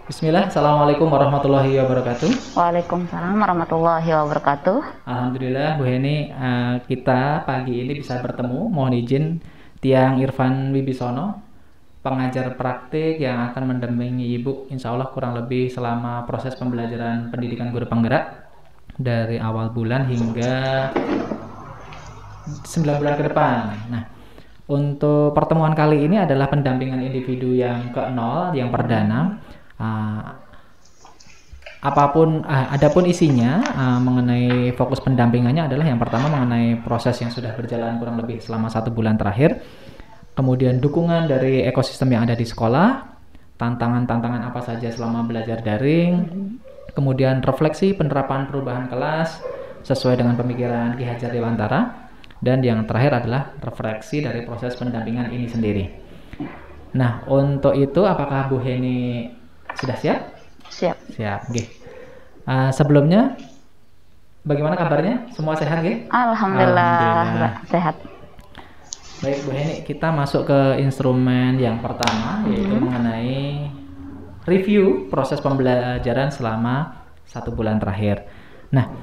Bismillah, Assalamualaikum warahmatullahi wabarakatuh. Waalaikumsalam warahmatullahi wabarakatuh. Alhamdulillah Bu Heni, kita pagi ini bisa bertemu. Mohon izin Tiang Irfan Wibisono, pengajar praktik yang akan mendampingi Ibu insya Allah kurang lebih selama proses pembelajaran pendidikan guru penggerak dari awal bulan hingga 9 bulan ke depan. Nah, untuk pertemuan kali ini adalah pendampingan individu yang ke-0, yang perdana. Adapun isinya mengenai fokus pendampingannya adalah yang pertama mengenai proses yang sudah berjalan kurang lebih selama 1 bulan terakhir, kemudian dukungan dari ekosistem yang ada di sekolah, tantangan-tantangan apa saja selama belajar daring, kemudian refleksi penerapan perubahan kelas sesuai dengan pemikiran Ki Hajar Dewantara, dan yang terakhir adalah refleksi dari proses pendampingan ini sendiri. Nah, untuk itu apakah Bu Heni sudah siap? Siap. Siap, nggih. Sebelumnya bagaimana kabarnya? Semua sehat nggih? Alhamdulillah sehat. Baik Bu Heni, kita masuk ke instrumen yang pertama, yaitu mengenai review proses pembelajaran selama 1 bulan terakhir. Nah,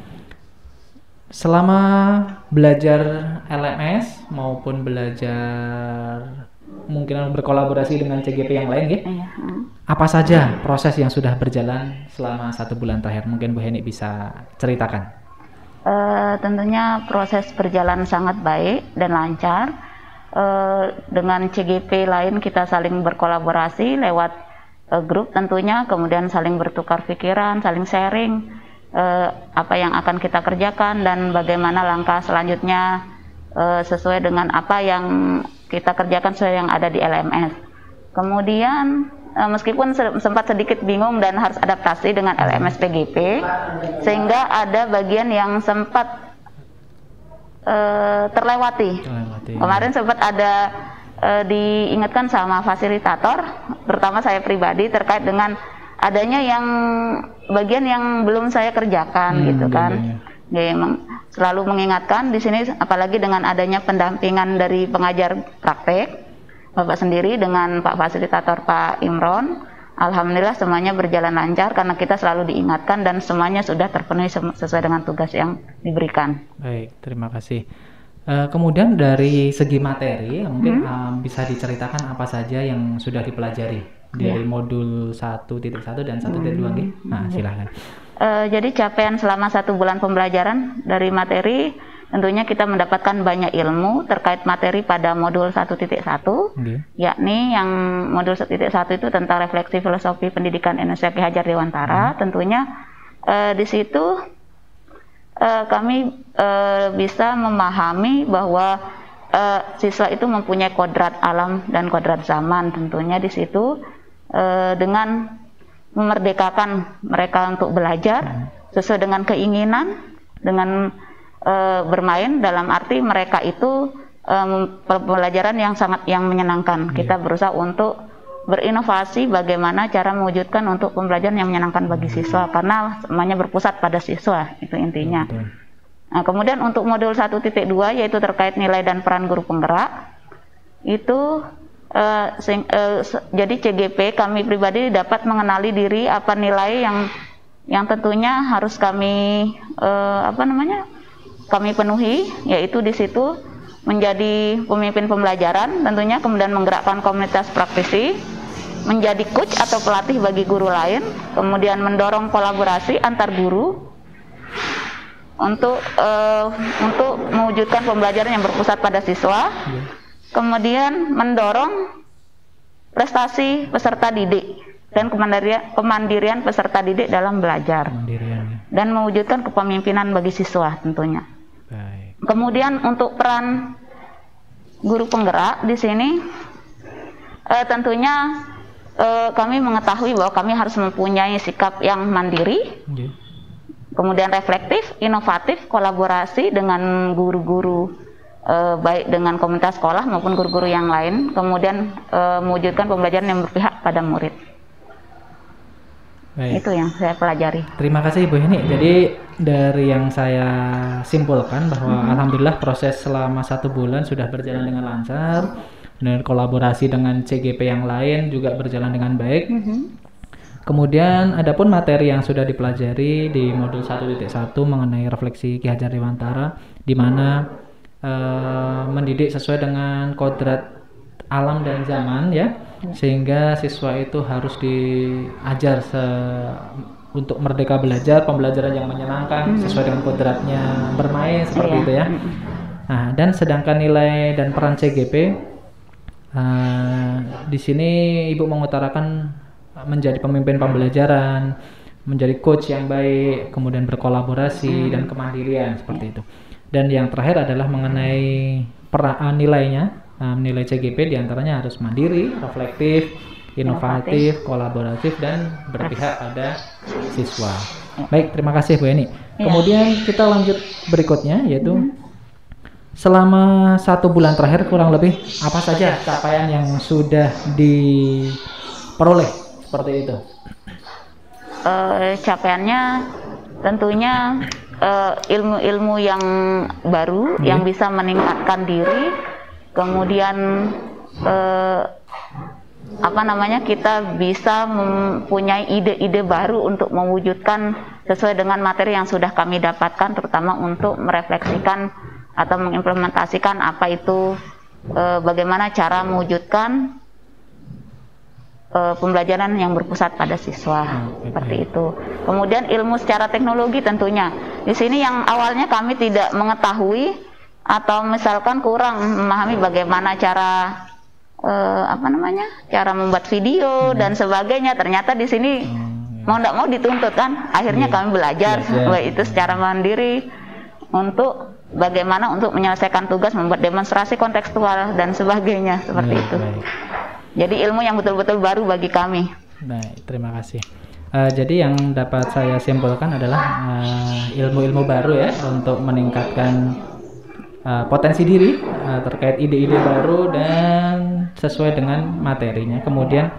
selama belajar LMS maupun belajar mungkin berkolaborasi dengan CGP yang lain, ya? Iya. Apa saja proses yang sudah berjalan selama 1 bulan terakhir? Mungkin Bu Heni bisa ceritakan. Tentunya proses berjalan sangat baik dan lancar. Dengan CGP lain kita saling berkolaborasi lewat grup tentunya, kemudian saling bertukar pikiran, saling sharing apa yang akan kita kerjakan dan bagaimana langkah selanjutnya sesuai dengan apa yang kita kerjakan sesuai yang ada di LMS. Kemudian meskipun sempat sedikit bingung dan harus adaptasi dengan LMS PGP, sehingga ada bagian yang sempat terlewati. Kemarin sempat ada diingatkan sama fasilitator, terutama saya pribadi, terkait dengan adanya yang bagian yang belum saya kerjakan gitu kan. Ya, emang selalu mengingatkan di sini, apalagi dengan adanya pendampingan dari pengajar praktek Bapak sendiri dengan Pak Fasilitator Pak Imron. Alhamdulillah semuanya berjalan lancar karena kita selalu diingatkan dan semuanya sudah terpenuhi sesuai dengan tugas yang diberikan. Baik, terima kasih. Kemudian dari segi materi mungkin bisa diceritakan apa saja yang sudah dipelajari dari modul 1.1 dan 1.2 nggih? Nah, silakan. Jadi capaian selama 1 bulan pembelajaran dari materi, tentunya kita mendapatkan banyak ilmu terkait materi pada modul 1.1, yakni yang modul 1.1 itu tentang refleksi filosofi pendidikan Indonesia Ki Hajar Dewantara. Tentunya di situ kami bisa memahami bahwa siswa itu mempunyai kodrat alam dan kodrat zaman. Tentunya di situ dengan memerdekakan mereka untuk belajar sesuai dengan keinginan, dengan bermain dalam arti mereka itu pembelajaran yang sangat menyenangkan. Kita berusaha untuk berinovasi bagaimana cara mewujudkan untuk pembelajaran yang menyenangkan bagi siswa, karena semuanya berpusat pada siswa, itu intinya. Nah, kemudian untuk modul 1.2 yaitu terkait nilai dan peran guru penggerak, itu jadi CGP kami pribadi dapat mengenali diri apa nilai yang tentunya harus kami kami penuhi, yaitu di situ menjadi pemimpin pembelajaran tentunya, kemudian menggerakkan komunitas praktisi, menjadi coach atau pelatih bagi guru lain, kemudian mendorong kolaborasi antar guru untuk mewujudkan pembelajaran yang berpusat pada siswa. Kemudian mendorong prestasi peserta didik dan kemandirian peserta didik dalam belajar, dan mewujudkan kepemimpinan bagi siswa tentunya. Baik. Kemudian untuk peran guru penggerak di sini tentunya kami mengetahui bahwa kami harus mempunyai sikap yang mandiri, kemudian reflektif, inovatif, kolaborasi dengan guru-guru, baik dengan komunitas sekolah maupun guru-guru yang lain, kemudian mewujudkan pembelajaran yang berpihak pada murid. Baik. Itu yang saya pelajari. Terima kasih Bu Heni. Jadi dari yang saya simpulkan bahwa alhamdulillah proses selama 1 bulan sudah berjalan dengan lancar, dan kolaborasi dengan CGP yang lain juga berjalan dengan baik. Kemudian adapun materi yang sudah dipelajari di modul 1.1 mengenai refleksi Ki Hajar Dewantara, di mana mendidik sesuai dengan kodrat alam dan zaman ya, sehingga siswa itu harus diajar untuk merdeka belajar, pembelajaran yang menyenangkan sesuai dengan kodratnya bermain seperti itu ya. Nah, dan sedangkan nilai dan peran CGP di sini Ibu mengutarakan menjadi pemimpin pembelajaran, menjadi coach yang baik, kemudian berkolaborasi dan kemandirian seperti itu. Dan yang terakhir adalah mengenai nilainya, nilai CGP diantaranya harus mandiri, reflektif, inovatif, kolaboratif, dan berpihak pada siswa. Baik, terima kasih Bu Eni. Kemudian kita lanjut berikutnya, yaitu selama 1 bulan terakhir kurang lebih apa saja capaian yang sudah diperoleh seperti itu? Capaiannya tentunya ilmu-ilmu yang baru yang bisa meningkatkan diri, kemudian kita bisa mempunyai ide-ide baru untuk mewujudkan sesuai dengan materi yang sudah kami dapatkan, terutama untuk merefleksikan atau mengimplementasikan apa itu bagaimana cara mewujudkan pembelajaran yang berpusat pada siswa, seperti itu. Kemudian ilmu secara teknologi tentunya. Di sini yang awalnya kami tidak mengetahui atau misalkan kurang memahami bagaimana cara cara membuat video dan sebagainya. Ternyata di sini mau tidak mau dituntut kan. Akhirnya kami belajar baik itu secara mandiri untuk bagaimana untuk menyelesaikan tugas, membuat demonstrasi kontekstual dan sebagainya seperti itu. Jadi ilmu yang betul-betul baru bagi kami. Baik, terima kasih. Jadi yang dapat saya simpulkan adalah ilmu-ilmu baru ya untuk meningkatkan potensi diri terkait ide-ide baru dan sesuai dengan materinya. Kemudian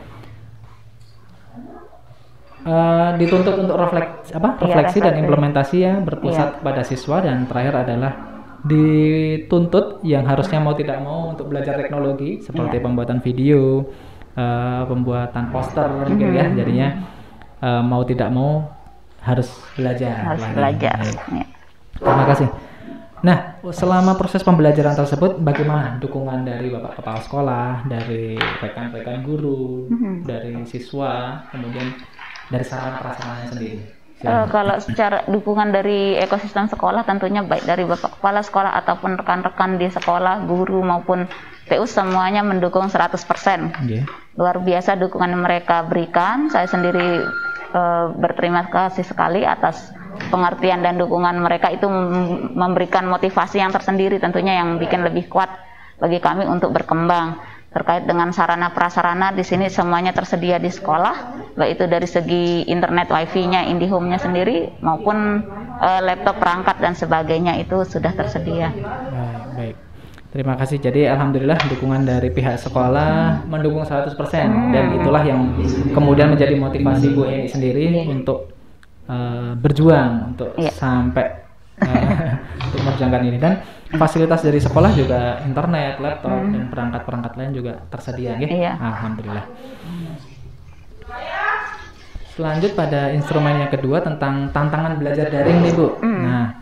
dituntut untuk refleksi dan implementasi yang berpusat pada siswa, dan terakhir adalah dituntut yang harusnya mau tidak mau untuk belajar teknologi seperti pembuatan video, pembuatan poster gitu ya. Jadinya mau tidak mau harus belajar. Terima kasih. Nah, selama proses pembelajaran tersebut bagaimana dukungan dari Bapak Kepala Sekolah, dari rekan-rekan guru, dari siswa, kemudian dari sarana prasarananya sendiri? Kalau secara dukungan dari ekosistem sekolah tentunya baik dari Bapak Kepala Sekolah ataupun rekan-rekan di sekolah, guru maupun PU semuanya mendukung 100%. Luar biasa dukungan yang mereka berikan. Saya sendiri berterima kasih sekali atas pengertian dan dukungan mereka. Itu memberikan motivasi yang tersendiri tentunya yang bikin lebih kuat bagi kami untuk berkembang. Terkait dengan sarana prasarana di sini semuanya tersedia di sekolah, baik itu dari segi internet wifi-nya, IndiHome-nya sendiri maupun laptop, perangkat dan sebagainya itu sudah tersedia. Baik. Terima kasih. Jadi alhamdulillah dukungan dari pihak sekolah mendukung 100% dan itulah yang kemudian menjadi motivasi Bu Eni sendiri untuk berjuang untuk sampai untuk mengerjakan ini. Dan fasilitas dari sekolah juga internet, laptop dan perangkat-perangkat lain juga tersedia ya. Alhamdulillah. Selanjut pada instrumen yang kedua tentang tantangan belajar daring nih Bu. Nah,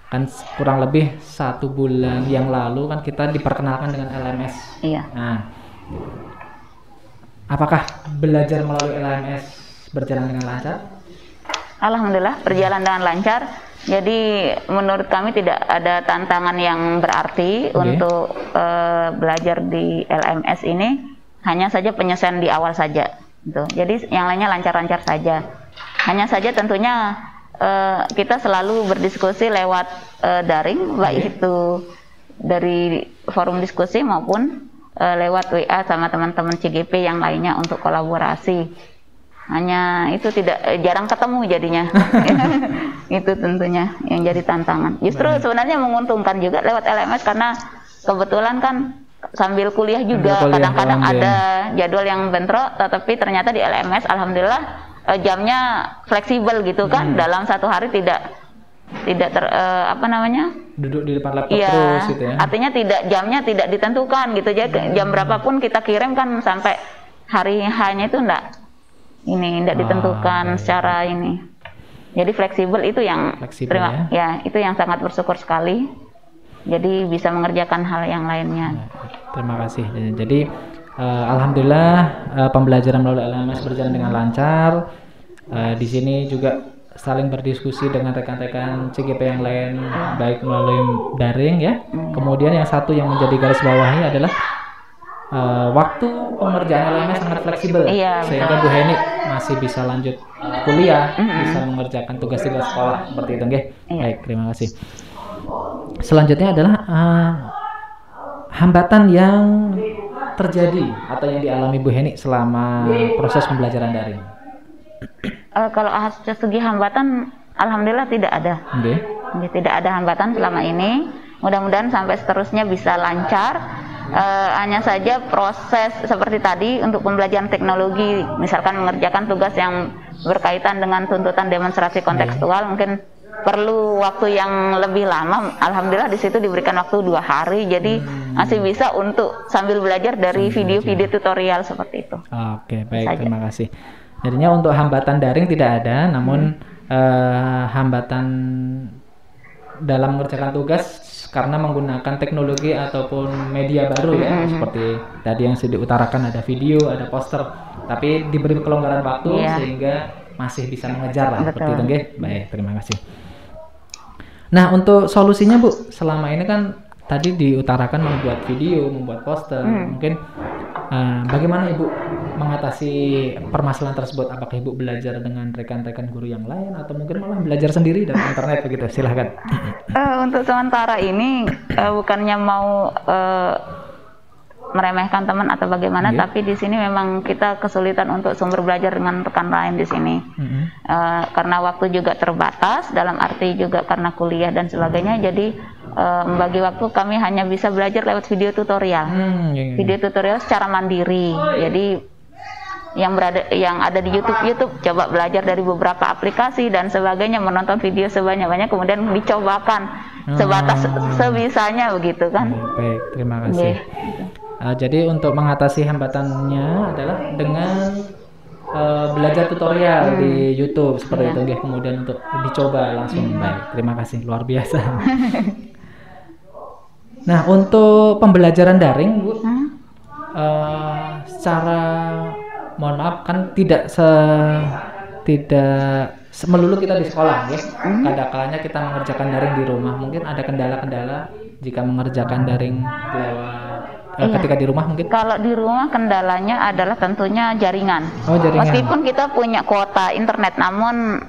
kan kurang lebih 1 bulan yang lalu kan kita diperkenalkan dengan LMS. Nah, apakah belajar melalui LMS berjalan dengan lancar? Alhamdulillah berjalan dengan lancar. Jadi menurut kami tidak ada tantangan yang berarti untuk belajar di LMS ini, hanya saja penyesuaian di awal saja. Gitu. Jadi yang lainnya lancar-lancar saja. Hanya saja tentunya kita selalu berdiskusi lewat daring, baik itu dari forum diskusi maupun lewat WA sama teman-teman CGP yang lainnya untuk kolaborasi. Hanya itu jarang ketemu jadinya. Itu tentunya yang jadi tantangan. Justru sebenarnya menguntungkan juga lewat LMS karena kebetulan kan sambil kuliah juga kadang-kadang ada jadwal yang bentrok, tetapi ternyata di LMS alhamdulillah jamnya fleksibel gitu kan. Dalam 1 hari tidak duduk di depan laptop terus gitu ya. Artinya jamnya tidak ditentukan gitu. Jadi jam berapapun kita kirim kan sampai hari hanya itu ini, tidak ditentukan secara ini. Jadi fleksibel itu yang itu yang sangat bersyukur sekali. Jadi bisa mengerjakan hal yang lainnya. Terima kasih. Jadi alhamdulillah pembelajaran melalui LMS berjalan dengan lancar. Di sini juga saling berdiskusi dengan rekan-rekan CGP yang lain, baik melalui daring ya. Kemudian yang satu yang menjadi garis bawahi adalah waktu pengerjaan LMS sangat fleksibel, sehingga Bu Heni masih bisa lanjut kuliah, bisa mengerjakan tugas-tugas sekolah seperti itu, nggih. Baik, terima kasih. Selanjutnya adalah hambatan yang terjadi atau yang dialami Bu Heni selama proses pembelajaran daring. Kalau segi hambatan, alhamdulillah tidak ada. Tidak ada hambatan selama ini. Mudah-mudahan sampai seterusnya bisa lancar. Hanya saja proses seperti tadi untuk pembelajaran teknologi, misalkan mengerjakan tugas yang berkaitan dengan tuntutan demonstrasi kontekstual, mungkin perlu waktu yang lebih lama. Alhamdulillah di situ diberikan waktu 2 hari, jadi masih bisa untuk sambil belajar dari video-video tutorial seperti itu. Oke, baik, terima kasih. Jadinya untuk hambatan daring tidak ada, namun hambatan dalam mengerjakan tugas karena menggunakan teknologi ataupun media baru ya, seperti tadi yang sudah diutarakan, ada video, ada poster, tapi diberi kelonggaran waktu sehingga masih bisa mengejar lah. Seperti itu, nggih. Baik, terima kasih. Nah, untuk solusinya Bu, selama ini kan tadi diutarakan membuat video, membuat poster, mungkin bagaimana Ibu mengatasi permasalahan tersebut? Apakah Ibu belajar dengan rekan-rekan guru yang lain atau mungkin malah belajar sendiri dari internet begitu? Silahkan. Untuk sementara ini bukannya mau meremehkan teman atau bagaimana, tapi di sini memang kita kesulitan untuk sumber belajar dengan rekan lain di sini. Karena waktu juga terbatas, dalam arti juga karena kuliah dan sebagainya, jadi membagi waktu kami hanya bisa belajar lewat video tutorial. Video tutorial secara mandiri. Jadi yang ada di YouTube coba belajar dari beberapa aplikasi dan sebagainya, menonton video sebanyak-banyak, kemudian dicobakan sebatas sebisanya begitu kan. Baik, terima kasih. Jadi untuk mengatasi hambatannya adalah dengan belajar tutorial di YouTube seperti itu, kemudian untuk dicoba langsung. Baik, terima kasih, luar biasa. Nah, untuk pembelajaran daring Bu, secara mohon maaf kan tidak melulu kita di sekolah ya. Kadang-kadang kita mengerjakan daring di rumah. Mungkin ada kendala-kendala jika mengerjakan daring ketika di rumah mungkin. Kalau di rumah kendalanya adalah tentunya jaringan. Meskipun kita punya kuota internet, namun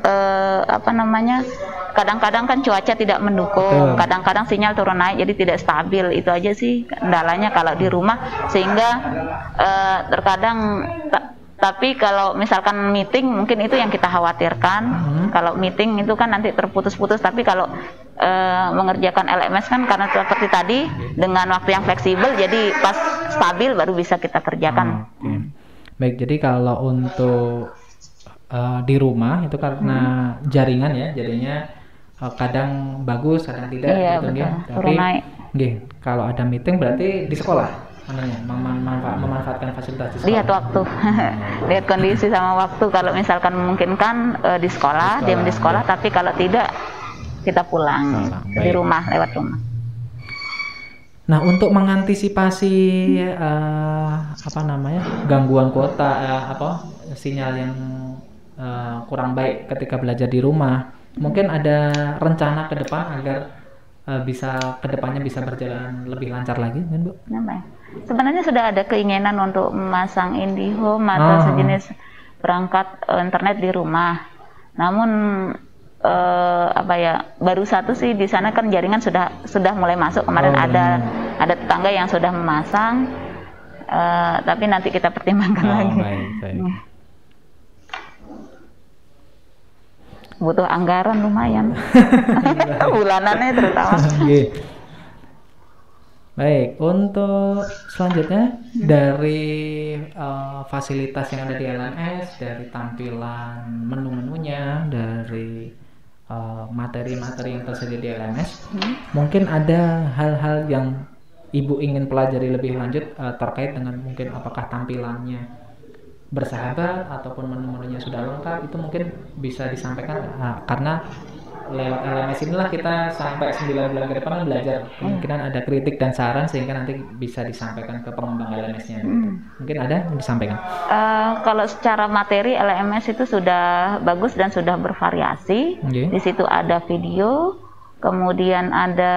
kadang-kadang kan cuaca tidak mendukung, kadang-kadang sinyal turun naik jadi tidak stabil. Itu aja sih kendalanya kalau di rumah, sehingga terkadang tapi kalau misalkan meeting mungkin itu yang kita khawatirkan. Kalau meeting itu kan nanti terputus-putus, tapi kalau mengerjakan LMS kan karena seperti tadi dengan waktu yang fleksibel, jadi pas stabil baru bisa kita kerjakan. Baik, jadi kalau untuk di rumah itu karena jaringan ya, jadinya kadang bagus, kadang tidak. Tapi kalau ada meeting berarti di sekolah. Memanfaatkan fasilitas di sekolah. Lihat waktu, lihat kondisi sama waktu. Kalau misalkan memungkinkan di sekolah, diam di sekolah. Tapi kalau tidak, kita pulang di rumah, lewat rumah. Nah, untuk mengantisipasi gangguan kuota, sinyal yang kurang baik ketika belajar di rumah, mungkin ada rencana ke depan agar kedepannya bisa berjalan lebih lancar lagi, kan Bu? Sebenarnya sudah ada keinginan untuk memasang IndiHome atau sejenis perangkat internet di rumah. Namun baru satu sih di sana kan jaringan sudah mulai masuk. Kemarin ada tetangga yang sudah memasang, tapi nanti kita pertimbangkan lagi. Baik. Butuh anggaran lumayan. Bulanannya terutama. Baik, untuk selanjutnya dari fasilitas yang ada di LMS, dari tampilan menu-menunya, dari materi-materi yang tersedia di LMS, mungkin ada hal-hal yang Ibu ingin pelajari lebih lanjut terkait dengan mungkin apakah tampilannya bersahabat ataupun menu-menunya sudah lengkap, itu mungkin bisa disampaikan karena lewat LMS inilah kita sampai 9 bulan ke depan belajar. Kemungkinan ada kritik dan saran sehingga nanti bisa disampaikan ke pengembang LMS-nya. Mungkin ada yang disampaikan. Kalau secara materi LMS itu sudah bagus dan sudah bervariasi. Di situ ada video, kemudian ada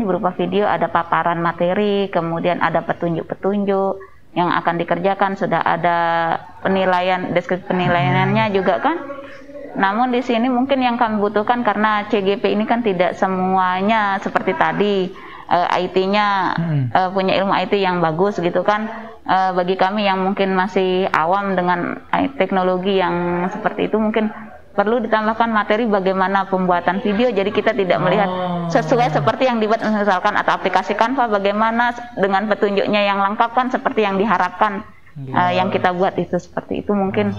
berupa video, ada paparan materi, kemudian ada petunjuk-petunjuk yang akan dikerjakan, sudah ada penilaian, deskripsi penilaiannya juga kan. Namun di sini mungkin yang kami butuhkan karena CGP ini kan tidak semuanya seperti tadi IT-nya punya ilmu IT yang bagus gitu kan. Bagi kami yang mungkin masih awam dengan teknologi yang seperti itu, mungkin perlu ditambahkan materi bagaimana pembuatan video. Jadi kita tidak melihat sesuai seperti yang dibuat misalkan, atau aplikasi Canva bagaimana dengan petunjuknya yang lengkap kan seperti yang diharapkan. Yang kita buat itu seperti itu, mungkin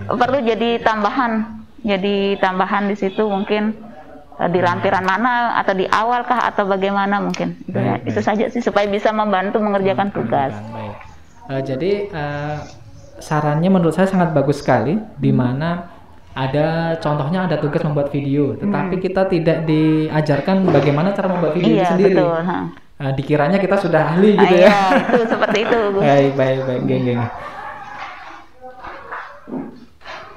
perlu jadi tambahan. Jadi tambahan di situ mungkin di lampiran mana atau di awal kah atau bagaimana mungkin. Itu saja sih supaya bisa membantu mengerjakan tugas. Jadi sarannya menurut saya sangat bagus sekali, di mana ada contohnya ada tugas membuat video, tetapi kita tidak diajarkan bagaimana cara membuat video itu sendiri. Betul, dikiranya kita sudah ahli gitu ya. Itu seperti itu. Baik, geng.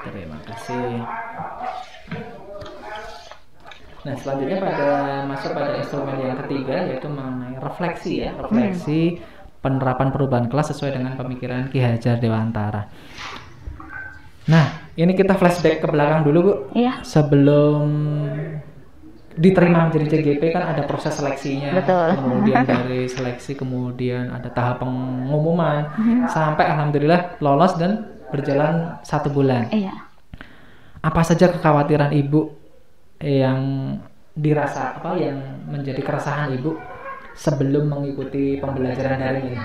Terima kasih. Nah, selanjutnya masuk pada instrumen yang ketiga, yaitu mengenai refleksi ya. Refleksi penerapan perubahan kelas sesuai dengan pemikiran Ki Hajar Dewantara. Nah, ini kita flashback ke belakang dulu, Bu. Iya. Sebelum diterima menjadi CGP kan ada proses seleksinya. Betul. Kemudian dari seleksi kemudian ada tahap pengumuman sampai alhamdulillah lolos dan berjalan 1 bulan. Iya. Apa saja kekhawatiran Ibu yang dirasa yang menjadi keresahan Ibu sebelum mengikuti pembelajaran daring ini?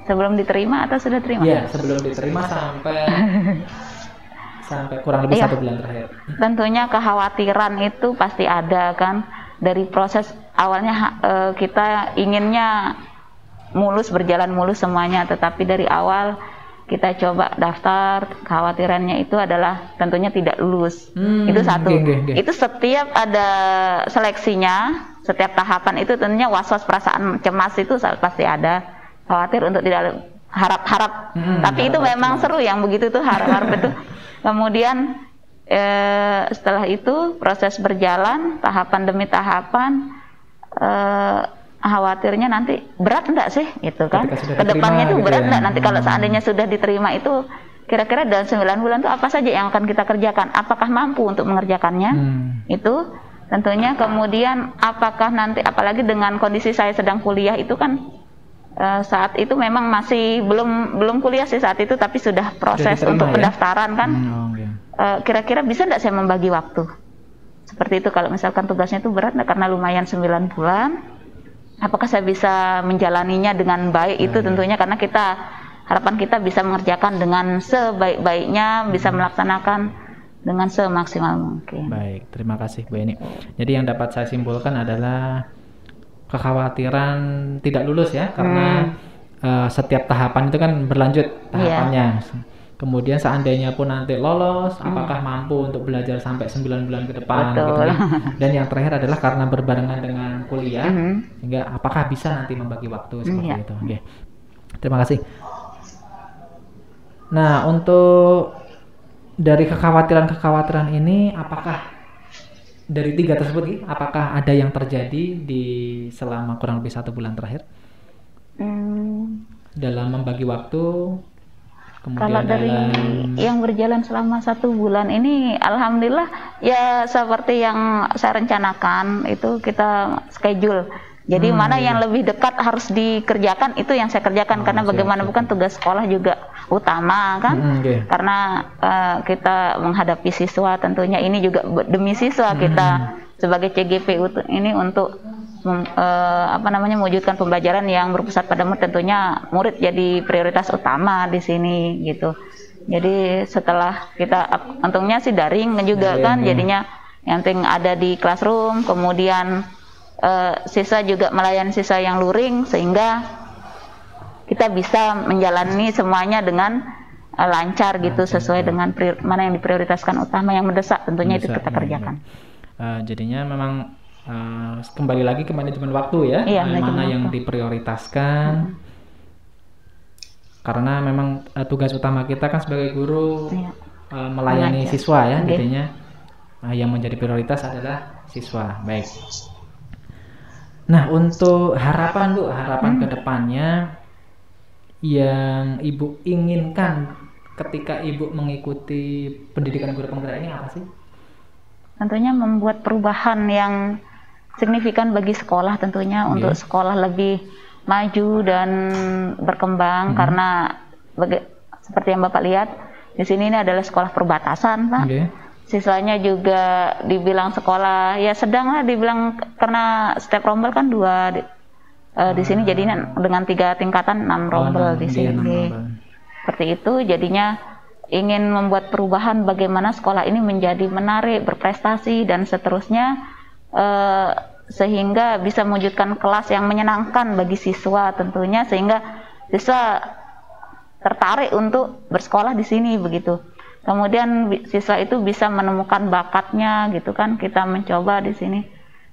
Sebelum diterima atau sudah terima? Iya, sebelum diterima sampai kurang lebih 1 bulan terakhir. Tentunya kekhawatiran itu pasti ada kan. Dari proses awalnya kita inginnya berjalan mulus semuanya, tetapi dari awal kita coba daftar, kekhawatirannya itu adalah tentunya tidak lulus. Itu satu. Itu setiap ada seleksinya, setiap tahapan itu tentunya was-was, perasaan cemas itu pasti ada. Khawatir untuk tidak harap-harap. Tapi itu memang seru yang begitu tuh, harap-harap itu. Kemudian setelah itu proses berjalan tahapan demi tahapan. Khawatirnya nanti berat enggak sih itu kan, kedepannya itu berat enggak nanti kalau seandainya sudah diterima itu, kira-kira dalam 9 bulan itu apa saja yang akan kita kerjakan, apakah mampu untuk mengerjakannya. Itu tentunya. Kemudian apakah nanti, apalagi dengan kondisi saya sedang kuliah itu kan, saat itu memang masih belum kuliah sih saat itu, tapi sudah proses untuk pendaftaran kan. Kira-kira bisa enggak saya membagi waktu seperti itu, kalau misalkan tugasnya itu berat karena lumayan 9 bulan, apakah saya bisa menjalaninya dengan baik. Itu tentunya karena harapan kita bisa mengerjakan dengan sebaik-baiknya, bisa melaksanakan dengan semaksimal mungkin. Baik, terima kasih Bu Eni. Jadi yang dapat saya simpulkan adalah kekhawatiran tidak lulus ya, karena setiap tahapan itu kan berlanjut tahapannya. Kemudian seandainya pun nanti lolos, apakah mampu untuk belajar sampai 9 bulan ke depan gitu ya. Dan yang terakhir adalah karena berbarengan dengan kuliah, sehingga apakah bisa nanti membagi waktu seperti itu. Oke. Terima kasih. Nah, untuk dari kekhawatiran ini, apakah dari 3 tersebut, apakah ada yang terjadi di selama kurang lebih 1 bulan terakhir? Dalam membagi waktu. Kalau dari yang berjalan selama 1 bulan ini, alhamdulillah ya seperti yang saya rencanakan itu kita schedule. Jadi mana yang lebih dekat harus dikerjakan itu yang saya kerjakan, karena bagaimanapun tugas sekolah juga utama kan. Karena kita menghadapi siswa, tentunya ini juga demi siswa kita sebagai CGP ini untuk mewujudkan pembelajaran yang berpusat pada murid. Tentunya murid jadi prioritas utama di sini gitu. Jadi setelah kita untungnya sih daring juga kan, jadinya yang penting ada di classroom, kemudian siswa juga melayani siswa yang luring, sehingga kita bisa menjalani semuanya dengan lancar gitu, sesuai dengan mana yang diprioritaskan utama, yang mendesak tentunya itu kita kerjakan. Jadinya memang kembali lagi ke manajemen waktu ya, iya, mana yang diprioritaskan. Karena memang tugas utama kita kan sebagai guru melayani siswa ya, jadinya yang menjadi prioritas adalah siswa. Baik. Nah, untuk harapan Bu, harapan kedepannya yang Ibu inginkan ketika Ibu mengikuti pendidikan guru penggerak ini apa sih? Tentunya membuat perubahan yang signifikan bagi sekolah, tentunya untuk sekolah lebih maju dan berkembang, karena seperti yang Bapak lihat di sini ini adalah sekolah perbatasan, Pak. Siswanya juga dibilang sekolah ya sedang lah, dibilang karena setiap rombel kan 2 di sini, jadinya dengan 3 tingkatan 6 rombel di sini. Seperti itu, jadinya ingin membuat perubahan bagaimana sekolah ini menjadi menarik, berprestasi dan seterusnya, sehingga bisa mewujudkan kelas yang menyenangkan bagi siswa tentunya, sehingga siswa tertarik untuk bersekolah di sini begitu. Kemudian siswa itu bisa menemukan bakatnya gitu kan, kita mencoba di sini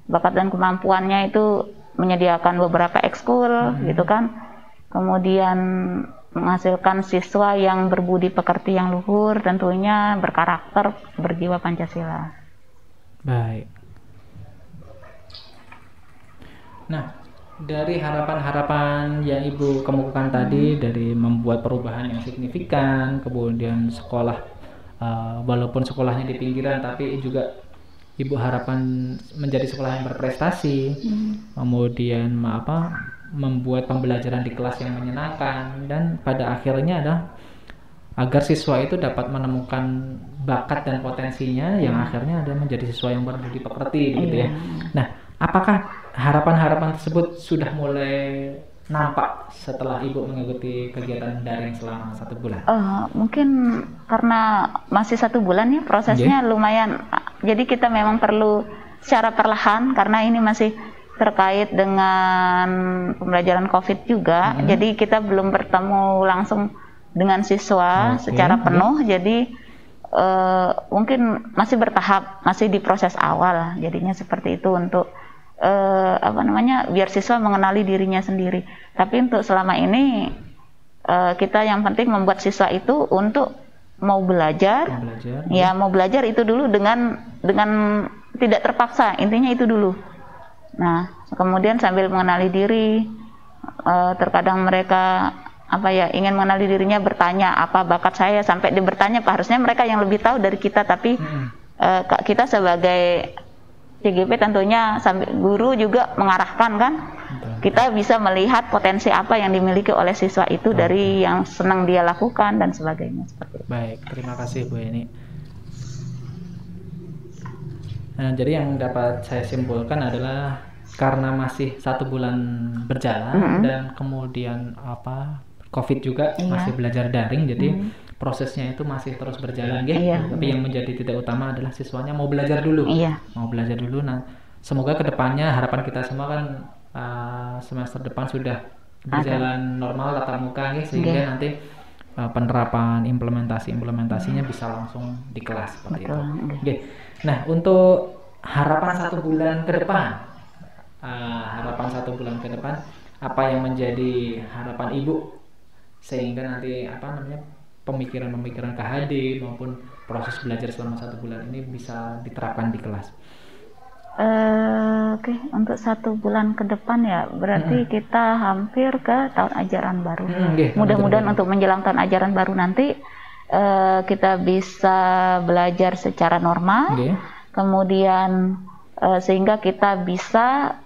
bakat dan kemampuannya itu menyediakan beberapa ekskul gitu kan, kemudian menghasilkan siswa yang berbudi pekerti yang luhur, tentunya berkarakter, berjiwa Pancasila. Baik. Nah, dari harapan-harapan yang Ibu kemukakan tadi, dari membuat perubahan yang signifikan, kemudian sekolah, walaupun sekolahnya di pinggiran, tapi juga Ibu harapan menjadi sekolah yang berprestasi, kemudian membuat pembelajaran di kelas yang menyenangkan, dan pada akhirnya adalah agar siswa itu dapat menemukan bakat dan potensinya, yang akhirnya ada menjadi siswa yang berbudi pekerti gitu ya. Nah, apakah harapan-harapan tersebut sudah mulai nampak setelah Ibu mengikuti kegiatan daring selama 1 bulan? Mungkin karena masih 1 bulan ya, prosesnya lumayan. Jadi kita memang perlu secara perlahan, karena ini masih terkait dengan pembelajaran COVID juga. Jadi kita belum bertemu langsung dengan siswa secara penuh. Jadi mungkin masih bertahap, masih di proses awal. Jadinya seperti itu untuk biar siswa mengenali dirinya sendiri. Tapi untuk selama ini kita yang penting membuat siswa itu untuk mau belajar. Ya, mau belajar itu dulu dengan tidak terpaksa, intinya itu dulu. Nah, kemudian sambil mengenali diri, terkadang mereka ingin mengenali dirinya, bertanya apa bakat saya, sampai bertanya, harusnya mereka yang lebih tahu dari kita, tapi kita sebagai CGP tentunya sampai guru juga mengarahkan kan, kita bisa melihat potensi apa yang dimiliki oleh siswa itu dari yang senang dia lakukan dan sebagainya, seperti itu. Baik, terima kasih Bu Eni. Nah, jadi yang dapat saya simpulkan adalah karena masih 1 bulan berjalan dan kemudian COVID juga masih belajar daring, jadi prosesnya itu masih terus berjalan tapi yang menjadi titik utama adalah siswanya mau belajar dulu. Mau belajar dulu. Nah, semoga kedepannya harapan kita semua kan semester depan sudah berjalan normal tatap muka sehingga nanti penerapan implementasinya bisa langsung di kelas seperti itu. Nah, untuk harapan 1 bulan ke depan, apa yang menjadi harapan Ibu sehingga nanti pemikiran-pemikiran KHD maupun proses belajar selama 1 bulan ini bisa diterapkan di kelas? Untuk 1 bulan ke depan ya, berarti kita hampir ke tahun ajaran baru. Mudah-mudahan untuk menjelang tahun ajaran baru nanti kita bisa belajar secara normal, kemudian sehingga kita bisa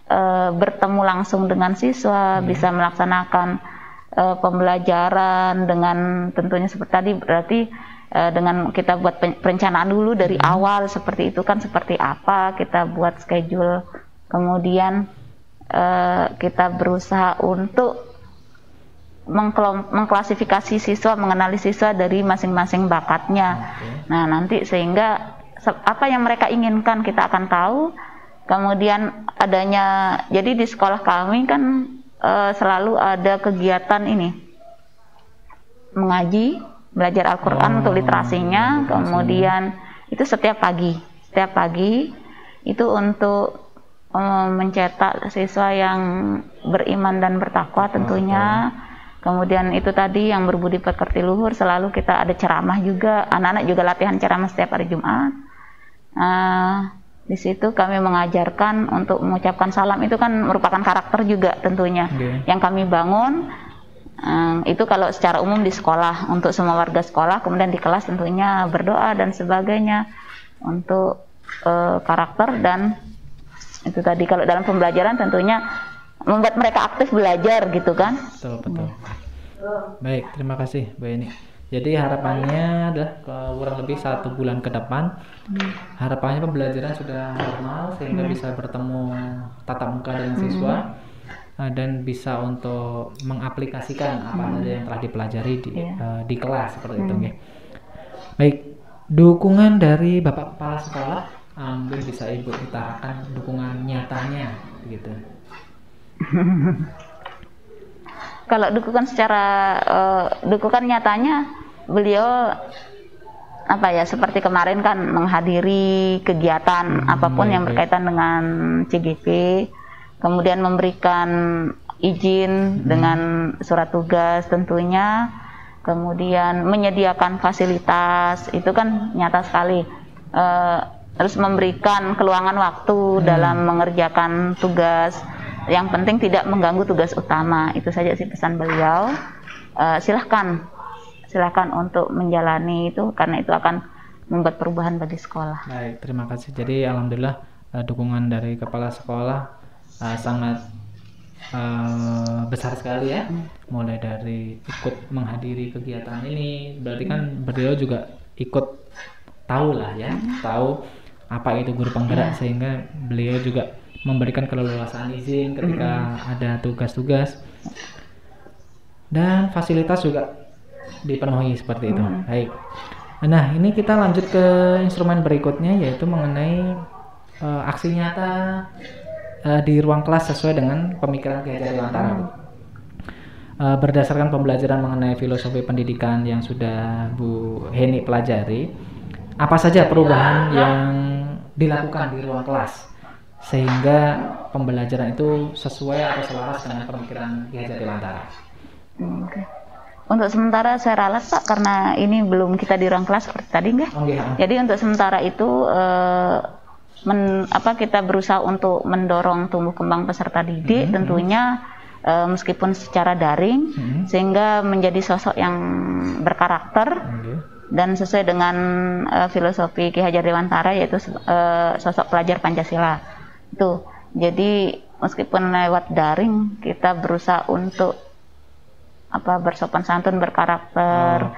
bertemu langsung dengan siswa, bisa melaksanakan pembelajaran dengan tentunya seperti tadi, berarti dengan kita buat perencanaan dulu dari awal, seperti itu kan, seperti apa kita buat schedule, kemudian kita berusaha untuk mengklasifikasi siswa, mengenali siswa dari masing-masing bakatnya. Nah, nanti sehingga apa yang mereka inginkan kita akan tahu. Kemudian adanya, jadi di sekolah kami kan selalu ada kegiatan ini mengaji, belajar Al-Quran untuk literasinya. Kemudian itu setiap pagi itu untuk mencetak siswa yang beriman dan bertakwa tentunya. Kemudian itu tadi yang berbudi pekerti luhur, selalu kita ada ceramah juga, anak-anak juga latihan ceramah setiap hari Jumat. Di situ kami mengajarkan untuk mengucapkan salam, itu kan merupakan karakter juga tentunya yang kami bangun. Itu kalau secara umum di sekolah untuk semua warga sekolah, kemudian di kelas tentunya berdoa dan sebagainya untuk karakter. Dan itu tadi kalau dalam pembelajaran tentunya membuat mereka aktif belajar gitu kan. Betul. Baik, terima kasih Bu Yeni. Jadi harapannya adalah kurang lebih 1 bulan ke depan, harapannya pembelajaran sudah normal sehingga bisa bertemu tatap muka dengan siswa dan bisa untuk mengaplikasikan apa saja yang telah dipelajari di kelas seperti itu. Baik, dukungan dari Bapak Kepala Sekolah, mungkin bisa Ibu utarakan dukungan nyatanya gitu. Kalau dukungan nyatanya, beliau seperti kemarin kan menghadiri kegiatan apapun yang berkaitan dengan CGP, kemudian memberikan izin dengan surat tugas tentunya, kemudian menyediakan fasilitas, itu kan nyata sekali. Harus memberikan keluangan waktu dalam mengerjakan tugas. Yang penting tidak mengganggu tugas utama. Itu saja sih pesan beliau. Silahkan untuk menjalani itu, karena itu akan membuat perubahan bagi sekolah. Baik, terima kasih. Jadi alhamdulillah dukungan dari kepala sekolah sangat besar sekali ya. Mulai dari ikut menghadiri kegiatan ini, berarti kan beliau juga ikut tahu apa itu guru penggerak, sehingga beliau juga memberikan keleluasaan izin ketika ada tugas-tugas dan fasilitas juga dipenuhi seperti itu. Baik. Nah, ini kita lanjut ke instrumen berikutnya, yaitu mengenai aksi nyata di ruang kelas sesuai dengan pemikiran Ki Hajar Dewantara. Berdasarkan pembelajaran mengenai filosofi pendidikan yang sudah Bu Heni pelajari, apa saja perubahan yang dilakukan di ruang kelas sehingga pembelajaran itu sesuai atau selaras dengan pemikiran Ki Hajar Dewantara? Untuk sementara saya ralat Pak, karena ini belum kita di ruang kelas seperti tadi Jadi untuk sementara itu kita berusaha untuk mendorong tumbuh kembang peserta didik tentunya, meskipun secara daring, sehingga menjadi sosok yang berkarakter dan sesuai dengan filosofi Ki Hajar Dewantara, yaitu sosok pelajar Pancasila. Itu. Jadi meskipun lewat daring, kita berusaha untuk bersopan santun, berkarakter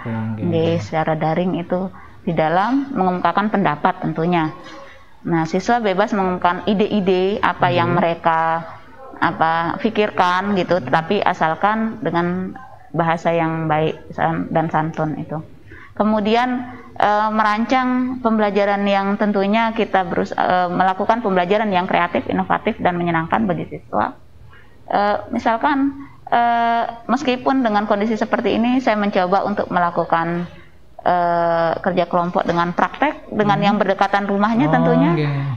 secara daring itu di dalam mengemukakan pendapat tentunya. Nah, siswa bebas mengumumkan ide-ide apa yang mereka pikirkan gitu, tetapi asalkan dengan bahasa yang baik dan santun itu. Kemudian merancang pembelajaran yang tentunya kita melakukan pembelajaran yang kreatif, inovatif dan menyenangkan bagi siswa. Misalkan meskipun dengan kondisi seperti ini, saya mencoba untuk melakukan kerja kelompok dengan praktek dengan yang berdekatan rumahnya tentunya.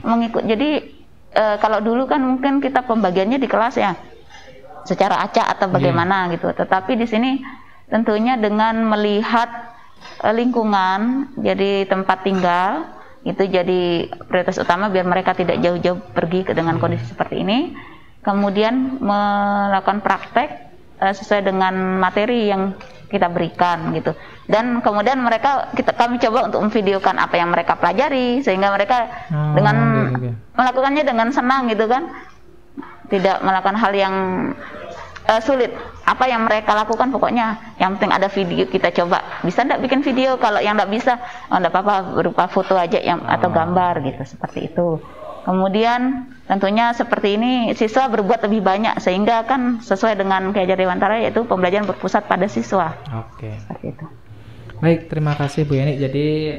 Mengikut. Jadi kalau dulu kan mungkin kita pembagiannya di kelas ya secara acak atau bagaimana gitu. Tetapi di sini tentunya dengan melihat lingkungan, jadi tempat tinggal itu jadi prioritas utama biar mereka tidak jauh-jauh pergi dengan kondisi seperti ini. Kemudian melakukan praktek sesuai dengan materi yang kita berikan gitu. Dan kemudian kami coba untuk memvideokan apa yang mereka pelajari sehingga mereka melakukannya dengan senang gitu kan. Tidak melakukan hal yang sulit. Apa yang mereka lakukan pokoknya yang penting ada video, kita coba. Bisa enggak bikin video? Kalau yang enggak bisa, enggak apa-apa, berupa foto aja atau gambar gitu, seperti itu. Kemudian tentunya seperti ini siswa berbuat lebih banyak sehingga kan sesuai dengan Ki Hajar Dewantara, yaitu pembelajaran berpusat pada siswa. Oke. Seperti itu. Baik, terima kasih Bu Yeni. Jadi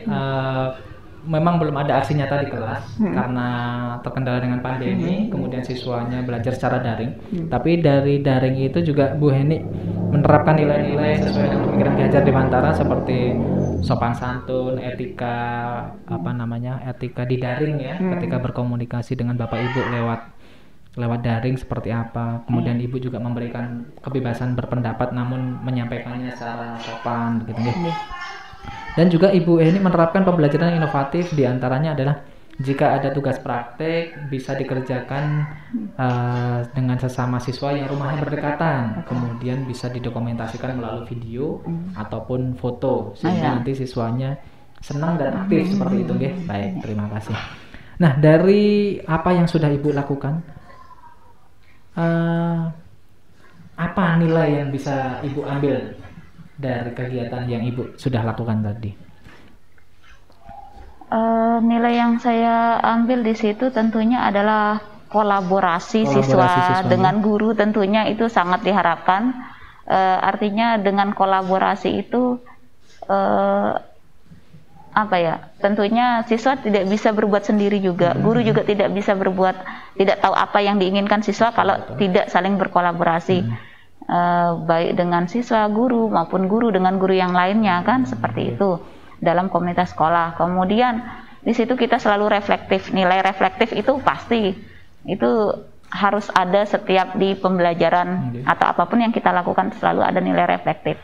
memang belum ada aksi nyata di kelas karena terkendala dengan pandemi, kemudian siswanya belajar secara daring. Tapi dari daring itu juga Bu Heni menerapkan nilai-nilai sesuai dengan pemikiran Ki Hajar Dewantara seperti sopan santun, etika etika di daring ya, ketika berkomunikasi dengan Bapak Ibu lewat daring seperti apa. Kemudian Ibu juga memberikan kebebasan berpendapat namun menyampaikannya secara sopan gitu ya. Dan juga Ibu ini menerapkan pembelajaran inovatif, diantaranya adalah jika ada tugas praktek bisa dikerjakan dengan sesama siswa yang rumahnya berdekatan, kemudian bisa didokumentasikan melalui video ataupun foto sehingga nanti siswanya senang dan aktif seperti itu nggih. Baik, terima kasih. Nah, dari apa yang sudah Ibu lakukan, apa nilai yang bisa Ibu ambil dari kegiatan yang Ibu sudah lakukan tadi? Nilai yang saya ambil di situ tentunya adalah kolaborasi siswa dengan guru, tentunya itu sangat diharapkan. Artinya dengan kolaborasi itu tentunya siswa tidak bisa berbuat sendiri juga, guru juga tidak bisa tidak tahu apa yang diinginkan siswa kalau tidak saling berkolaborasi. Baik dengan siswa, guru maupun guru dengan guru yang lainnya kan, seperti itu dalam komunitas sekolah. Kemudian di situ kita selalu reflektif, nilai reflektif itu pasti itu harus ada setiap di pembelajaran atau apapun yang kita lakukan, selalu ada nilai reflektif.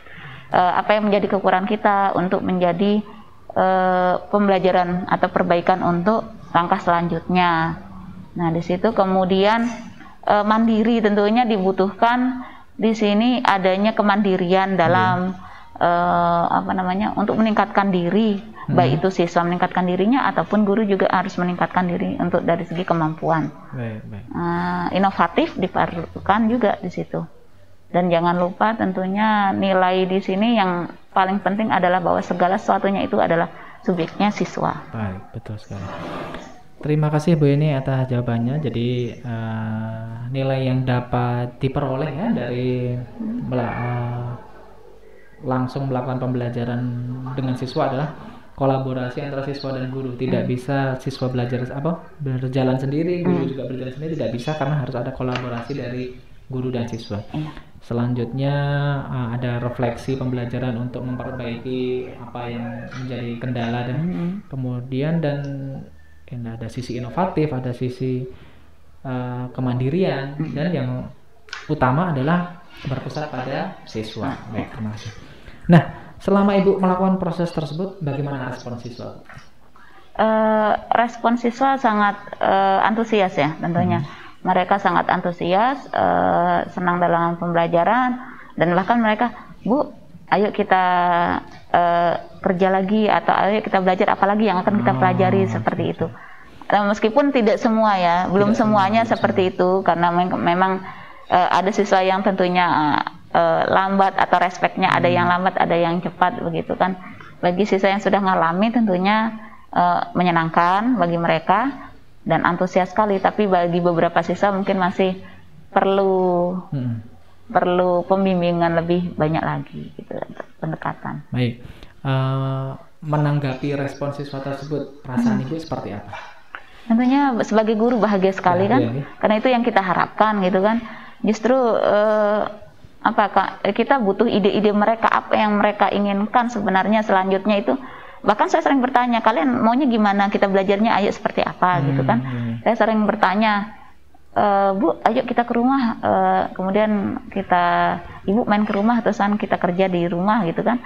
Apa yang menjadi kekurangan kita untuk menjadi pembelajaran atau perbaikan untuk langkah selanjutnya. Nah, di situ kemudian mandiri tentunya dibutuhkan. Di sini adanya kemandirian dalam untuk meningkatkan diri, baik itu siswa meningkatkan dirinya ataupun guru juga harus meningkatkan diri untuk dari segi kemampuan. Inovatif diperlukan juga di situ. Dan jangan lupa tentunya nilai di sini yang paling penting adalah bahwa segala sesuatunya itu adalah subjeknya siswa. Baik, betul sekali. Terima kasih Bu Eni atas jawabannya. Jadi nilai yang dapat diperoleh ya dari langsung melakukan pembelajaran dengan siswa adalah kolaborasi antara siswa dan guru. Tidak bisa siswa berjalan sendiri, guru juga berjalan sendiri, tidak bisa, karena harus ada kolaborasi dari guru dan siswa. Selanjutnya ada refleksi pembelajaran untuk memperbaiki apa yang menjadi kendala dan kemudian ada sisi inovatif, ada sisi kemandirian, dan yang utama adalah berpusat pada siswa. Baik, terima kasih. Nah, selama Ibu melakukan proses tersebut, bagaimana respon siswa? Respon siswa sangat antusias ya tentunya. Mereka sangat antusias, senang dalam pembelajaran, dan bahkan mereka, Bu, ayo kita kerja lagi, atau ayo kita belajar apa lagi yang akan kita pelajari, seperti itu. Meskipun tidak semua ya, belum semuanya seperti itu, karena memang ada siswa yang tentunya lambat atau respeknya ada yang lambat, ada yang cepat begitu kan. Bagi siswa yang sudah ngalami tentunya menyenangkan bagi mereka dan antusias sekali, tapi bagi beberapa siswa mungkin masih perlu pembimbingan lebih banyak lagi gitu, pendekatan. Baik, menanggapi respon siswa tersebut, perasaan Ibu seperti apa? Tentunya sebagai guru bahagia sekali kan, karena itu yang kita harapkan gitu kan. Justru kita butuh ide-ide mereka, apa yang mereka inginkan sebenarnya selanjutnya itu. Bahkan saya sering bertanya, kalian maunya gimana kita belajarnya, ayo seperti apa gitu kan. Saya sering bertanya, Bu, ayo kita ke rumah, kemudian Ibu main ke rumah, terusan kita kerja di rumah gitu kan,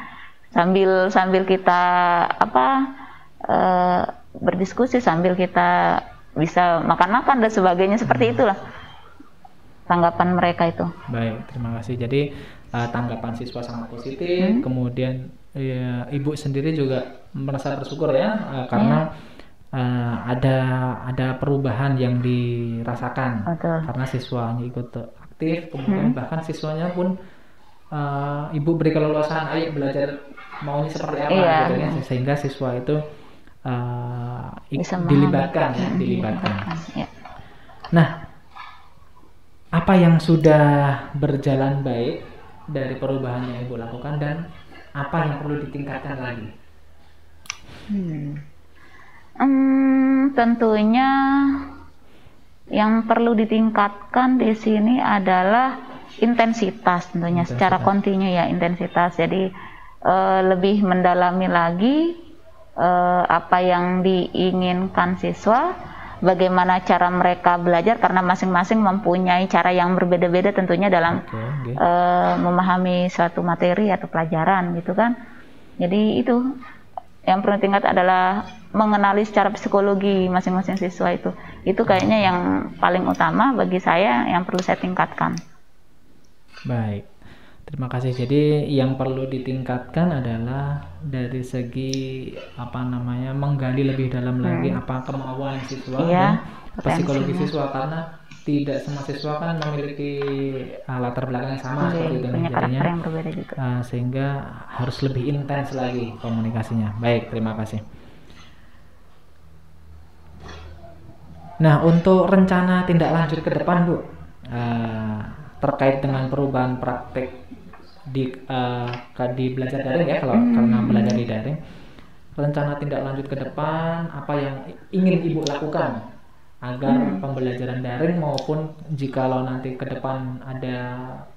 sambil kita berdiskusi, sambil kita bisa makan-makan dan sebagainya, seperti itulah tanggapan mereka itu. Baik, terima kasih. Jadi tanggapan siswa sangat positif, kemudian Ibu sendiri juga merasa bersyukur ya, karena ada perubahan yang dirasakan. Betul. Karena siswanya ikut aktif, kemudian bahkan siswanya pun Ibu beri keleluasaan, ayo belajar maunya seperti apa gitu ya, sehingga siswa itu dilibatkan. Ya. Nah, apa yang sudah berjalan baik dari perubahan yang Ibu lakukan dan apa yang perlu ditingkatkan lagi? Tentunya yang perlu ditingkatkan di sini adalah intensitas, tentunya secara kontinu ya, intensitas. Jadi lebih mendalami lagi apa yang diinginkan siswa, bagaimana cara mereka belajar, karena masing-masing mempunyai cara yang berbeda-beda tentunya dalam memahami suatu materi atau pelajaran gitu kan. Jadi itu yang perlu tingkat adalah mengenali secara psikologi masing-masing siswa itu. Itu kayaknya yang paling utama bagi saya yang perlu saya tingkatkan. Baik, terima kasih. Jadi yang perlu ditingkatkan adalah dari segi menggali lebih dalam lagi apa kemauan siswa dan psikologi siswa, karena tidak semua siswa kan memiliki latar belakang yang sama seperti itu, punya karakter yang berbeda juga. Sehingga harus lebih intens lagi komunikasinya. Baik, terima kasih. Nah, untuk rencana tindak lanjut ke depan, Bu, terkait dengan perubahan praktek di belajar daring ya, karena belajar di daring, rencana tindak lanjut ke depan apa yang ingin Ibu lakukan agar pembelajaran daring maupun jikalau nanti ke depan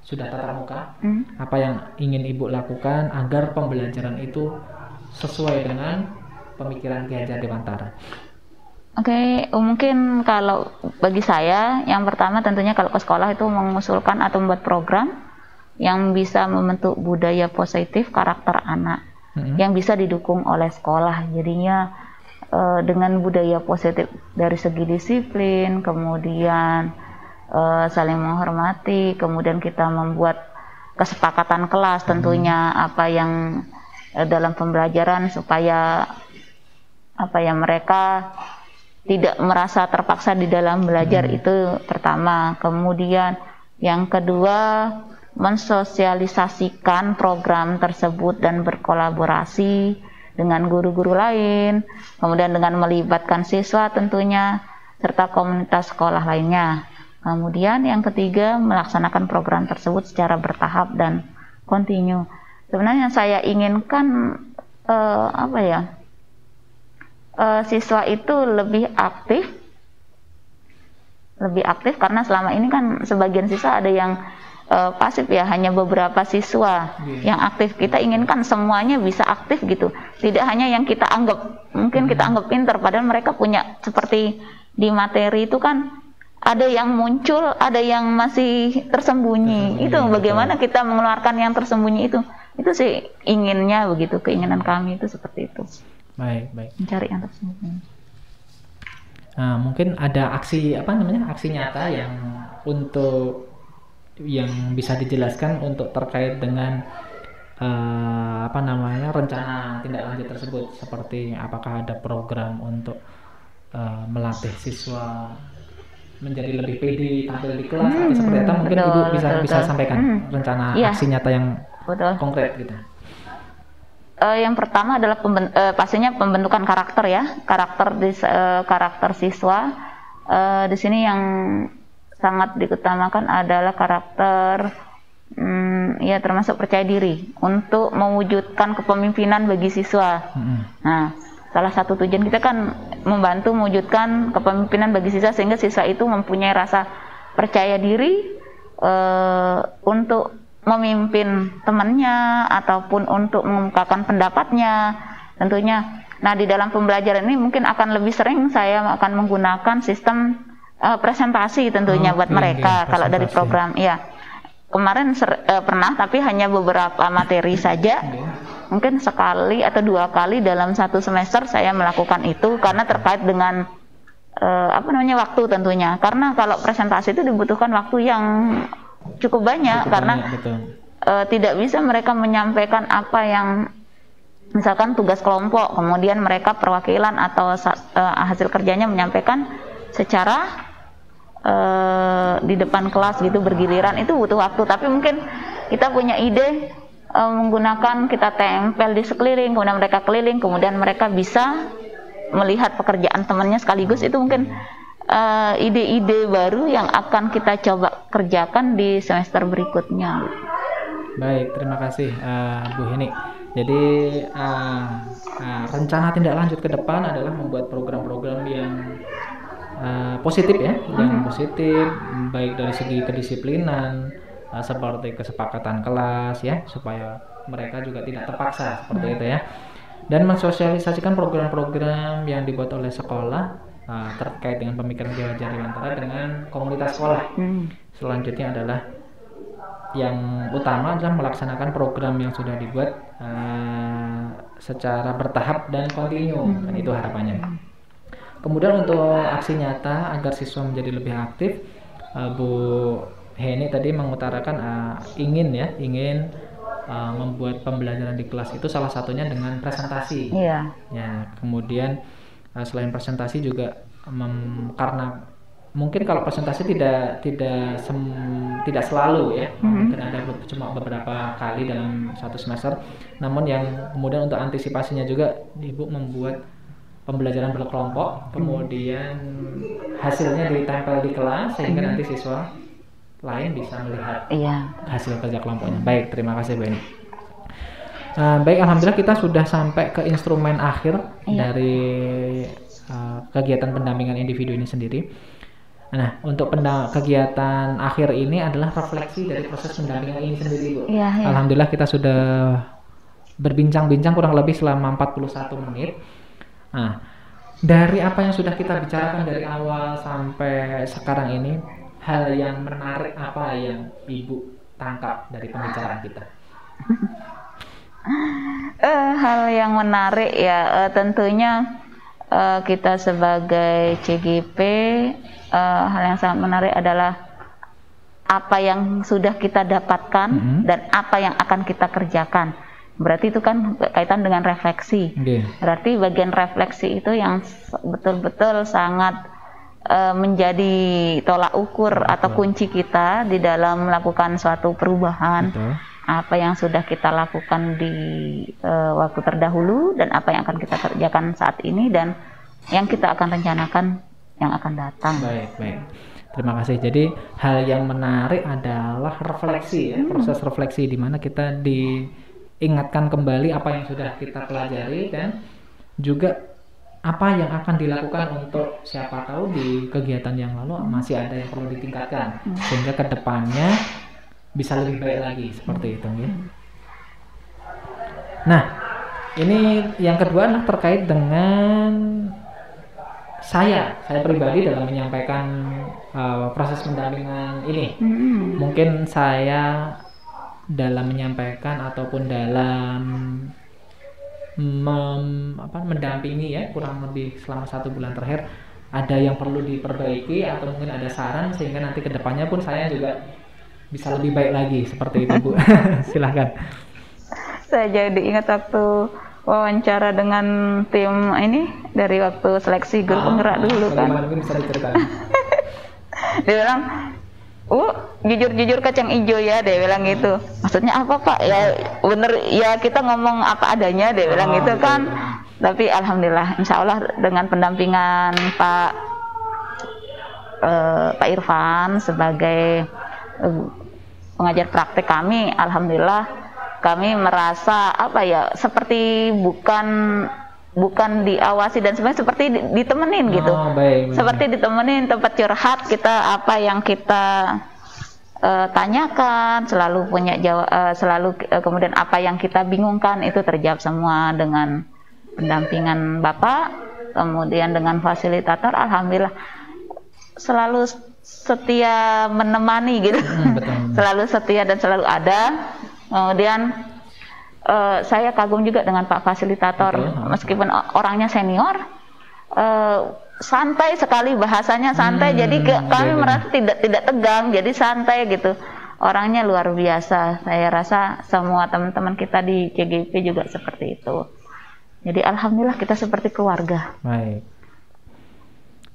sudah tatap muka, apa yang ingin Ibu lakukan agar pembelajaran itu sesuai dengan pemikiran Ki Hajar Dewantara? Oke, mungkin kalau bagi saya yang pertama tentunya kalau ke sekolah itu mengusulkan atau membuat program yang bisa membentuk budaya positif karakter anak yang bisa didukung oleh sekolah. Jadinya dengan budaya positif dari segi disiplin, kemudian saling menghormati, kemudian kita membuat kesepakatan kelas tentunya apa yang dalam pembelajaran supaya mereka tidak merasa terpaksa di dalam belajar, itu pertama. Kemudian yang kedua, mensosialisasikan program tersebut dan berkolaborasi dengan guru-guru lain, kemudian dengan melibatkan siswa tentunya, serta komunitas sekolah lainnya. Kemudian yang ketiga, melaksanakan program tersebut secara bertahap dan kontinu. Sebenarnya yang saya inginkan siswa itu lebih aktif karena selama ini kan sebagian siswa ada yang pasif ya, hanya beberapa siswa yang aktif. Kita inginkan semuanya bisa aktif gitu, tidak hanya yang kita anggap kita anggap pintar, padahal mereka punya, seperti di materi itu kan ada yang muncul, ada yang masih tersembunyi. Itu bagaimana kita mengeluarkan yang tersembunyi itu sih inginnya begitu, keinginan kami itu seperti itu. Baik. Mencari yang tersembunyi. Nah, mungkin ada aksi nyata yang bisa dijelaskan untuk terkait dengan rencana tindak lanjut tersebut, seperti apakah ada program untuk melatih siswa menjadi lebih pede tampil di kelas atau seperti apa, mungkin Ibu bisa sampaikan rencana aksi nyata yang konkret gitu. Yang pertama adalah pastinya pembentukan karakter ya, karakter siswa. Di sini yang sangat diutamakan adalah karakter termasuk percaya diri untuk mewujudkan kepemimpinan bagi siswa. Nah, salah satu tujuan kita kan membantu mewujudkan kepemimpinan bagi siswa sehingga siswa itu mempunyai rasa percaya diri untuk memimpin temannya ataupun untuk mengungkapkan pendapatnya tentunya. Nah, di dalam pembelajaran ini mungkin akan lebih sering saya akan menggunakan sistem presentasi tentunya buat mereka. Kalau dari program kemarin pernah, tapi hanya beberapa materi saja, mungkin sekali atau 2 kali dalam 1 semester saya melakukan itu, karena terkait dengan waktu tentunya, karena kalau presentasi itu dibutuhkan waktu yang cukup banyak, tidak bisa mereka menyampaikan apa yang misalkan tugas kelompok, kemudian mereka perwakilan atau hasil kerjanya menyampaikan secara di depan kelas gitu bergiliran, itu butuh waktu. Tapi mungkin kita punya ide menggunakan, kita tempel di sekeliling, kemudian mereka keliling, kemudian mereka bisa melihat pekerjaan temannya sekaligus. Itu mungkin ide-ide baru yang akan kita coba kerjakan di semester berikutnya. Baik, terima kasih Bu Heni. Jadi rencana tindak lanjut ke depan adalah membuat program-program yang positif ya, yang positif baik dari segi kedisiplinan seperti kesepakatan kelas ya, supaya mereka juga tidak terpaksa seperti itu ya. Dan mensosialisasikan program-program yang dibuat oleh sekolah terkait dengan pemikiran belajar Dewantara dengan komunitas sekolah. Selanjutnya adalah yang utama adalah melaksanakan program yang sudah dibuat secara bertahap dan kontinu, dan itu harapannya. Kemudian untuk aksi nyata agar siswa menjadi lebih aktif, Bu Heni tadi mengutarakan ingin membuat pembelajaran di kelas itu salah satunya dengan presentasi. Iya. Ya, kemudian selain presentasi juga karena mungkin kalau presentasi tidak selalu ya, mungkin ada cuma beberapa kali dalam satu semester. Namun yang kemudian untuk antisipasinya juga Ibu membuat pembelajaran berkelompok, kemudian hasilnya ditempel di kelas sehingga nanti siswa lain bisa melihat hasil kerja kelompoknya. Baik, terima kasih Bu Eni. Baik, alhamdulillah kita sudah sampai ke instrumen akhir dari kegiatan pendampingan individu ini sendiri. Nah, untuk kegiatan akhir ini adalah refleksi dari proses pendampingan ini sendiri, Bu. Alhamdulillah kita sudah berbincang-bincang kurang lebih selama 41 menit. Nah, dari apa yang sudah kita bicarakan dari awal sampai sekarang ini, hal yang menarik apa yang Ibu tangkap dari pembicaraan kita? Hal yang menarik ya, tentunya kita sebagai CGP, hal yang sangat menarik adalah apa yang sudah kita dapatkan dan apa yang akan kita kerjakan. Berarti itu kan kaitan dengan refleksi. Berarti bagian refleksi itu yang betul-betul sangat menjadi tolak ukur atau kunci kita di dalam melakukan suatu perubahan. Apa yang sudah kita lakukan di waktu terdahulu dan apa yang akan kita kerjakan saat ini dan yang kita akan rencanakan yang akan datang. Baik. Terima kasih. Jadi hal yang menarik adalah refleksi ya, proses refleksi di mana kita diingatkan kembali apa yang sudah kita pelajari dan juga apa yang akan dilakukan untuk siapa tahu di kegiatan yang lalu masih ada yang perlu ditingkatkan sehingga kedepannya bisa lebih baik lagi seperti itu ya. Nah, ini yang kedua adalah terkait dengan saya pribadi dalam menyampaikan proses pendampingan ini. Mungkin saya dalam menyampaikan ataupun dalam mendampingi ya kurang lebih selama 1 bulan terakhir ada yang perlu diperbaiki atau mungkin ada saran sehingga nanti kedepannya pun saya juga bisa lebih baik lagi seperti itu, Bu. Silahkan. Saya jadi ingat waktu wawancara dengan tim ini dari waktu seleksi guru penggerak dulu kan. Mungkin bisa diceritakan. Dia bilang, jujur kacang hijau ya, dia bilang gitu. Maksudnya apa Pak? Ya bener ya kita ngomong apa adanya, dia bilang gitu kan. Tapi alhamdulillah, insya Allah dengan pendampingan Pak Irfan sebagai pengajar praktek kami, alhamdulillah kami merasa seperti bukan diawasi dan sebenarnya seperti ditemenin gitu. Baik. Seperti ditemenin tempat curhat kita, apa yang kita tanyakan selalu punya jawab, kemudian apa yang kita bingungkan itu terjawab semua dengan pendampingan Bapak, kemudian dengan fasilitator, alhamdulillah selalu setia menemani gitu. Selalu setia dan selalu ada. Kemudian saya kagum juga dengan Pak Fasilitator, meskipun orangnya senior, santai sekali bahasanya, santai. Jadi kami merasa tidak tegang, jadi santai gitu. Orangnya luar biasa. Saya rasa semua teman-teman kita di CGP juga seperti itu. Jadi alhamdulillah kita seperti keluarga. Baik.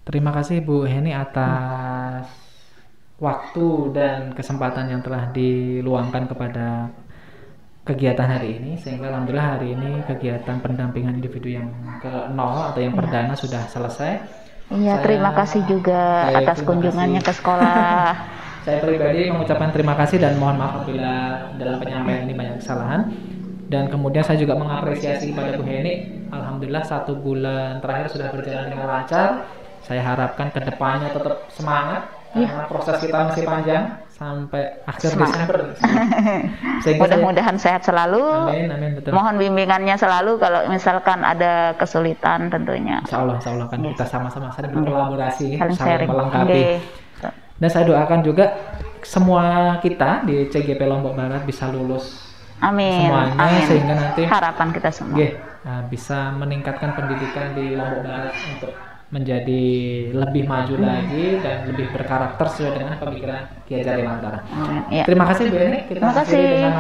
Terima kasih Bu Heni atas waktu dan kesempatan yang telah diluangkan kepada kegiatan hari ini, sehingga alhamdulillah hari ini kegiatan pendampingan individu yang ke-0 atau yang perdana sudah selesai. Iya, terima kasih juga atas kunjungannya ke sekolah. Saya pribadi mengucapkan terima kasih dan mohon maaf apabila dalam penyampaian ini banyak kesalahan. Dan kemudian saya juga mengapresiasi pada Bu Heni, alhamdulillah 1 bulan terakhir sudah berjalan dengan lancar. Saya harapkan kedepannya tetap semangat karena proses kita masih panjang sampai akhir Desember. Mudah-mudahan sehat selalu. Amin, amin, betul. Mohon bimbingannya selalu kalau misalkan ada kesulitan tentunya. Insya Allah kan kita sama-sama saling berkolaborasi, saling sharing. melengkapi. Dan saya doakan juga semua kita di CGP Lombok Barat bisa lulus. Amin. Semuanya, amin. Sehingga nanti harapan kita semua bisa meningkatkan pendidikan di Lombok Barat untuk menjadi lebih maju lagi dan lebih berkarakter sesuai dengan pemikiran Ki Hajar Dewantara. Ya. Terima kasih Bu Heni. Kita akhiri dengan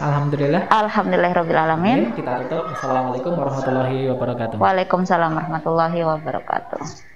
alhamdulillah. Alhamdulillahirabbil alamin. Kita tutup. Assalamualaikum warahmatullahi wabarakatuh. Waalaikumsalam warahmatullahi wabarakatuh.